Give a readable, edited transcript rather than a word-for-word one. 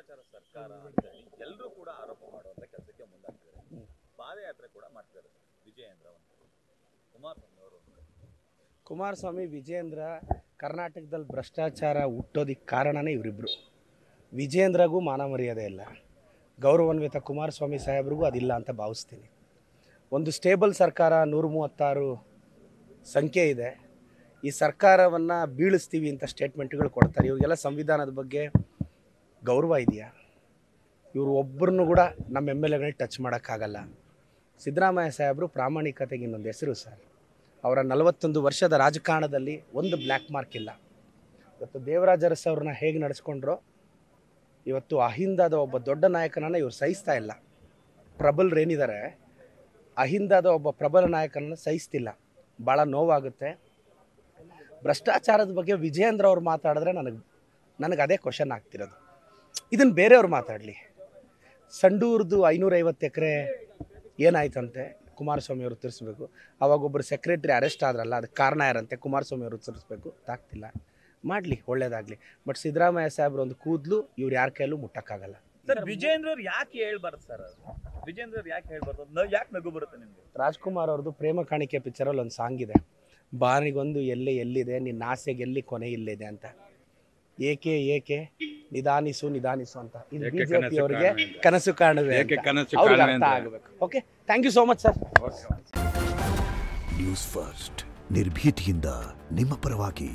ಭ್ರಷ್ಟಾಚಾರ ಸರ್ಕಾರ ಅಂತ ಎಲ್ಲರೂ ಕೂಡ ಆರೋಪ ಮಾಡುವಂತ ಕೆಲಸಕ್ಕೆ ಮುಂದಾಗ್ತಿದ್ದಾರೆ. ಪಾದಯಾತ್ರೆ ಕೂಡ ಮಾಡ್ತಿದ್ದಾರೆ ವಿಜಯೇಂದ್ರ ಕುಮಾರಸ್ವಾಮಿ ವಿಜಯೇಂದ್ರ ಕರ್ನಾಟಕದಲ್ಲಿ ಭ್ರಷ್ಟಾಚಾರ ಹುಟ್ಟೋದಕ್ಕೆ ಕಾರಣನೇ ಇವರಿಬ್ಬರು. ವಿಜಯೇಂದ್ರಗೂ ಮಾನ ಮರ್ಯಾದೆ ಇಲ್ಲ, ಗೌರವಾನ್ವಿತ ಕುಮಾರಸ್ವಾಮಿ ಸಾಹೇಬ್ರಿಗೂ ಅದಿಲ್ಲ ಅಂತ ಭಾವಿಸ್ತೀನಿ. ಒಂದು ಸ್ಟೇಬಲ್ ಸರ್ಕಾರ 136 ಸಂಖ್ಯೆ ಇದೆ. ಈ ಸರ್ಕಾರವನ್ನು ಬೀಳಿಸ್ತೀವಿ ಅಂತ ಸ್ಟೇಟ್ಮೆಂಟ್ಗಳು ಕೊಡ್ತಾರೆ. ಇವ್ರಿಗೆಲ್ಲ ಸಂವಿಧಾನದ ಬಗ್ಗೆ ಗೌರವ ಇದೆಯಾ? ಇವರು ಒಬ್ಬರನ್ನು ಕೂಡ ನಮ್ಮ MLAಗಳನ್ನ ಟಚ್ ಮಾಡೋಕ್ಕಾಗಲ್ಲ. ಸಿದ್ದರಾಮಯ್ಯ ಸಾಹೇಬರು ಪ್ರಾಮಾಣಿಕತೆಗೆ ಇನ್ನೊಂದು ಹೆಸರು ಸರ್. ಅವರ 41 ವರ್ಷದ ರಾಜಕಾರಣದಲ್ಲಿ ಒಂದು ಬ್ಲ್ಯಾಕ್ ಮಾರ್ಕ್ ಇಲ್ಲ. ಇವತ್ತು ದೇವರಾಜ ಅರಸು ಅವ್ರನ್ನ ಹೇಗೆ ನಡೆಸ್ಕೊಂಡ್ರೋ ಇವತ್ತು ಅಹಿಂದದ ಒಬ್ಬ ದೊಡ್ಡ ನಾಯಕನನ್ನು ಇವ್ರು ಸಹಿಸ್ತಾ ಇಲ್ಲ. ಪ್ರಬಲರೇನಿದ್ದಾರೆ ಅಹಿಂದದ ಒಬ್ಬ ಪ್ರಬಲ ನಾಯಕನನ್ನು ಸಹಿಸ್ತಿಲ್ಲ. ಭಾಳ ನೋವಾಗುತ್ತೆ. ಭ್ರಷ್ಟಾಚಾರದ ಬಗ್ಗೆ ವಿಜಯೇಂದ್ರ ಅವ್ರು ಮಾತಾಡಿದ್ರೆ ನನಗೆ ಅದೇ ಕ್ವಶನ್ ಆಗ್ತಿರೋದು. ಇದನ್ನು ಬೇರೆಯವ್ರು ಮಾತಾಡಲಿ. ಸಂಡೂರ್ದು 550 ಎಕರೆ ಏನಾಯ್ತಂತೆ ಕುಮಾರಸ್ವಾಮಿ ಅವರು ತಿಳಿಸ್ಬೇಕು. ಅವಾಗೊಬ್ಬರು ಸೆಕ್ರೆಟ್ರಿ ಅರೆಸ್ಟ್ ಆದ್ರಲ್ಲ, ಅದಕ್ಕೆ ಕಾರಣ ಯಾರಂತೆ ಕುಮಾರಸ್ವಾಮಿ ಅವರು ತಿಳಿಸ್ಬೇಕು. ತಾಗ್ತಿಲ್ಲ, ಮಾಡಲಿ, ಒಳ್ಳೇದಾಗಲಿ. ಬಟ್ ಸಿದ್ದರಾಮಯ್ಯ ಸಾಹೇಬ್ರು ಒಂದು ಕೂದಲು ಇವ್ರು ಯಾರ ಕೈಯಲ್ಲೂ ಮುಟ್ಟಕ್ಕಾಗಲ್ಲ. ಸರ್ ವಿಜಯೇಂದ್ರ ಅವ್ರು ಯಾಕೆ ಹೇಳ್ಬಾರ್ದು ಸರ್? ವಿಜಯೇಂದ್ರ ಅವ್ರು ಯಾಕೆ ಹೇಳ್ಬಾರ್ದು? ಯಾಕೆ ನಗು ಬರುತ್ತೆ ನಿಮಗೆ? ರಾಜ್ಕುಮಾರ್ ಅವ್ರದ್ದು ಪ್ರೇಮ ಕಾಣಿಕೆ ಪಿಕ್ಚರಲ್ಲಿ ಒಂದು ಸಾಂಗ್ ಇದೆ, ಬಾನಿಗೊಂದು ಎಲ್ಲಿದೆ ನಿನ್ನ ಆಸೆಗೆ ಎಲ್ಲಿ ಕೊನೆ ಇಲ್ಲಿದೆ ಅಂತ. ಏಕೆ ಏಕೆ ನಿಧಾನಿಸು ಅಂತ. ಇದು ಬಿಜೆಪಿ ಅವರಿಗೆ ಕನಸು ಕಾಣುವೆ ಅವ್ರಿಗೆ ಅರ್ಥ ಆಗಬೇಕು. Okay, thank you so much sir. News First ನಿರ್ಭೀತಿಯಿಂದ ನಿಮ್ಮ ಪರವಾಗಿ.